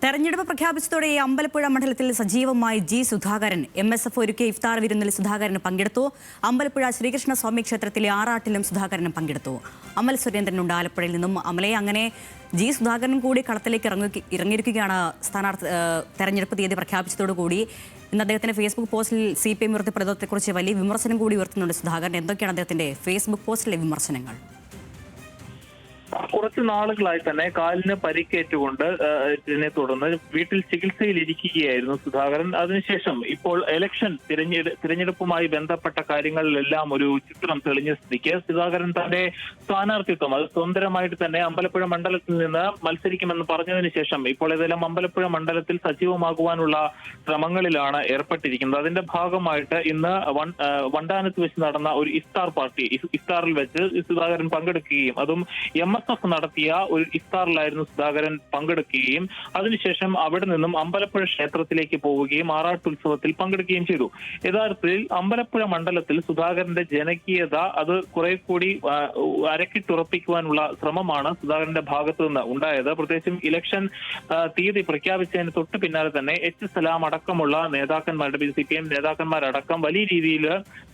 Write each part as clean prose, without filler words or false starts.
തെരഞ്ഞെടുപ്പ് പ്രഖ്യാപിച്ചതോടെ അമ്പലപ്പുഴ മണ്ഡലത്തിൽ സജീവമായി ജി സുധാകരൻ MSF ഒരുക്കിയ ഇഫ്താർ വിരുന്നിൽ സുധാകരൻ പങ്കെടുത്തു. അമ്പലപ്പുഴ ശ്രീകൃഷ്ണ സ്വാമി ക്ഷേത്രത്തിലെ ആറാട്ടിലും സുധാകരൻ പങ്കെടുത്തു. അമൽ സുരേന്ദ്രനുണ്ട് ആലപ്പുഴയിൽ നിന്നും. അമലെ, അങ്ങനെ ജി സുധാകരൻ കൂടി കളത്തിലേക്ക് ഇറങ്ങിയിരിക്കുകയാണ് തെരഞ്ഞെടുപ്പ് തീയതി പ്രഖ്യാപിച്ചതോടുകൂടി. ഇന്ന് അദ്ദേഹത്തിന്റെ ഫേസ്ബുക്ക് പോസ്റ്റിൽ CPM ഉയർത്തിയ പ്രതിരോധത്തെക്കുറിച്ച് വലിയ വിമർശനം കൂടി ഉയർത്തുന്നുണ്ട് സുധാകരൻ. എന്തൊക്കെയാണ് അദ്ദേഹത്തിന്റെ ഫേസ്ബുക്ക് പോസ്റ്റിലെ വിമർശനങ്ങൾ? കുറച്ച് നാളുകളായി തന്നെ കാലിന് പരിക്കേറ്റുകൊണ്ട് ഇതിനെ തുടർന്ന് വീട്ടിൽ ചികിത്സയിൽ ഇരിക്കുകയായിരുന്നു സുധാകരൻ. അതിനുശേഷം ഇപ്പോൾ ഇലക്ഷൻ തിരഞ്ഞെടുപ്പുമായി ബന്ധപ്പെട്ട കാര്യങ്ങളിലെല്ലാം ഒരു ചിത്രം തെളിഞ്ഞ സ്ഥിതിക്ക് സുധാകരൻ തന്റെ സ്ഥാനാർത്ഥിത്വം അത് സ്വതന്ത്രമായിട്ട് തന്നെ അമ്പലപ്പുഴ മണ്ഡലത്തിൽ നിന്ന് മത്സരിക്കുമെന്ന് പറഞ്ഞതിന് ശേഷം ഇപ്പോൾ ഏതെല്ലാം അമ്പലപ്പുഴ മണ്ഡലത്തിൽ സജീവമാകുവാനുള്ള ശ്രമങ്ങളിലാണ് ഏർപ്പെട്ടിരിക്കുന്നത്. അതിന്റെ ഭാഗമായിട്ട് ഇന്ന് വണ്ടാനത്ത് വെച്ച് നടന്ന ഒരു ഇഫ്താറിൽ വെച്ച് സുധാകരൻ പങ്കെടുക്കുകയും അതും MSF നടത്തിയ ഒരു ഇഫ്താറിലായിരുന്നു സുധാകരൻ പങ്കെടുക്കുകയും അതിനുശേഷം അവിടെ നിന്നും അമ്പലപ്പുഴ ക്ഷേത്രത്തിലേക്ക് പോവുകയും ആറാട്ടുത്സവത്തിൽ പങ്കെടുക്കുകയും ചെയ്തു. യഥാർത്ഥത്തിൽ അമ്പലപ്പുഴ മണ്ഡലത്തിൽ സുധാകരന്റെ ജനകീയത അത് കുറെ കൂടി അരക്കിട്ടുറപ്പിക്കുവാനുള്ള ശ്രമമാണ് സുധാകരന്റെ ഭാഗത്തു നിന്ന് ഉണ്ടായത്. പ്രത്യേകിച്ചും ഇലക്ഷൻ തീയതി പ്രഖ്യാപിച്ചതിന് തൊട്ട് പിന്നാലെ തന്നെ സലാം അടക്കമുള്ള നേതാക്കന്മാരുടെ CPM നേതാക്കന്മാരടക്കം വലിയ രീതിയിൽ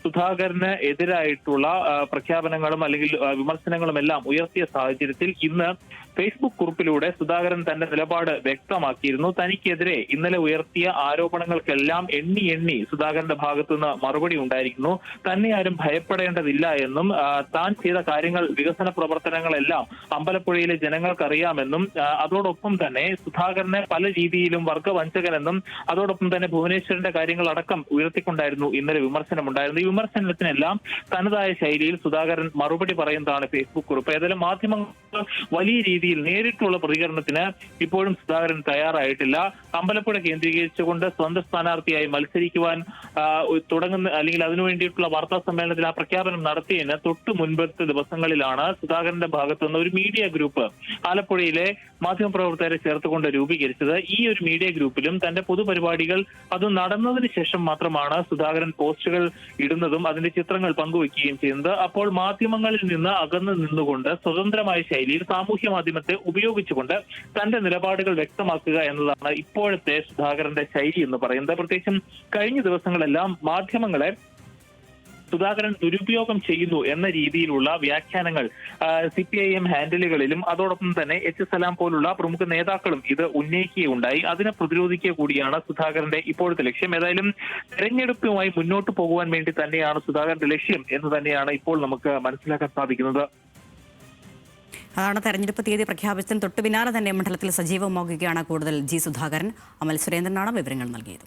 സുധാകരന് എതിരായിട്ടുള്ള പ്രഖ്യാപനങ്ങളും അല്ലെങ്കിൽ വിമർശനങ്ങളും എല്ലാം ഉയർത്തിയ സാഹചര്യത്തിൽ ഇന്ന് ഫേസ്ബുക്ക് കുറിപ്പിലൂടെ സുധാകരൻ തന്റെ നിലപാട് വ്യക്തമാക്കിയിരുന്നു. തനിക്കെതിരെ ഇന്നലെ ഉയർത്തിയ ആരോപണങ്ങൾക്കെല്ലാം എണ്ണി സുധാകരന്റെ ഭാഗത്തുനിന്ന് മറുപടി ഉണ്ടായിരിക്കുന്നു. തന്നെ ആരും ഭയപ്പെടേണ്ടതില്ല എന്നും താൻ ചെയ്ത കാര്യങ്ങൾ വികസന പ്രവർത്തനങ്ങളെല്ലാം അമ്പലപ്പുഴയിലെ ജനങ്ങൾക്കറിയാമെന്നും അതോടൊപ്പം തന്നെ സുധാകരനെ പല രീതിയിലും വർഗവഞ്ചകനെന്നും അതോടൊപ്പം തന്നെ ഭുവനേശ്വരന്റെ കാര്യങ്ങളടക്കം ഉയർത്തിക്കൊണ്ടായിരുന്നു ഇന്നലെ വിമർശനമുണ്ടായിരുന്നത്. ഈ വിമർശനത്തിനെല്ലാം തനതായ ശൈലിയിൽ സുധാകരൻ മറുപടി പറയുന്നതാണ് ഫേസ്ബുക്ക് കുറിപ്പ്. ഏതായാലും മാധ്യമങ്ങൾ വലിയ രീതിയിൽ നേരിട്ടുള്ള പ്രതികരണത്തിന് ഇപ്പോഴും സുധാകരൻ തയ്യാറായിട്ടില്ല. അമ്പലപ്പുഴ കേന്ദ്രീകരിച്ചുകൊണ്ട് സ്വന്തം സ്ഥാനാർത്ഥിയായി മത്സരിക്കുവാൻ തുടങ്ങുന്ന അല്ലെങ്കിൽ അതിനുവേണ്ടിയിട്ടുള്ള വാർത്താ സമ്മേളനത്തിൽ ആ പ്രഖ്യാപനം നടത്തിയതിന് തൊട്ട് മുൻപത്തെ ദിവസങ്ങളിലാണ് സുധാകരന്റെ ഭാഗത്തുനിന്ന് ഒരു മീഡിയ ഗ്രൂപ്പ് ആലപ്പുഴയിലെ മാധ്യമപ്രവർത്തകരെ ചേർത്തുകൊണ്ട് രൂപീകരിച്ചത്. ഈ ഒരു മീഡിയ ഗ്രൂപ്പിലും തന്റെ പൊതുപരിപാടികൾ അത് നടന്നതിന് ശേഷം മാത്രമാണ് സുധാകരൻ പോസ്റ്റുകൾ ഇടുന്നതും അതിന്റെ ചിത്രങ്ങൾ പങ്കുവെക്കുകയും ചെയ്യുന്നത്. അപ്പോൾ മാധ്യമങ്ങളിൽ നിന്ന് അകന്നു നിന്നുകൊണ്ട് സ്വതന്ത്രമായ ശൈലിയിൽ സാമൂഹ്യ മാധ്യമത്തെ ഉപയോഗിച്ചുകൊണ്ട് തന്റെ നിലപാടുകൾ വ്യക്തമാക്കുക എന്നതാണ് ഇപ്പോഴത്തെ സുധാകരന്റെ ശൈലി എന്ന് പറയുന്നത്. പ്രത്യേകിച്ചും കഴിഞ്ഞ ദിവസങ്ങളെല്ലാം മാധ്യമങ്ങളെ സുധാകരൻ ദുരുപയോഗം ചെയ്യുന്നു എന്ന രീതിയിലുള്ള വ്യാഖ്യാനങ്ങൾ CPIM ഹാൻഡിലുകളിലും അതോടൊപ്പം തന്നെ സലാം പോലുള്ള പ്രമുഖ നേതാക്കളും ഇത് ഉന്നയിക്കുകയുണ്ടായി. അതിനെ പ്രതിരോധിക്കുക കൂടിയാണ് സുധാകരന്റെ ഇപ്പോഴത്തെ ലക്ഷ്യം. ഏതായാലും തെരഞ്ഞെടുപ്പുമായി മുന്നോട്ട് പോകുവാൻ വേണ്ടി തന്നെയാണ് സുധാകരന്റെ ലക്ഷ്യം എന്ന് തന്നെയാണ് ഇപ്പോൾ നമുക്ക് മനസ്സിലാക്കാൻ സാധിക്കുന്നത്. അതാണ് തെരഞ്ഞെടുപ്പ് തീയതി പ്രഖ്യാപിച്ചതിന് തൊട്ട് പിന്നാലെ തന്നെ മണ്ഡലത്തിൽ സജീവമാകുകയാണ് കൂടുതൽ ജി സുധാകരൻ. അമൽ സുരേന്ദ്രനാണ് വിവരങ്ങൾ നൽകിയത്.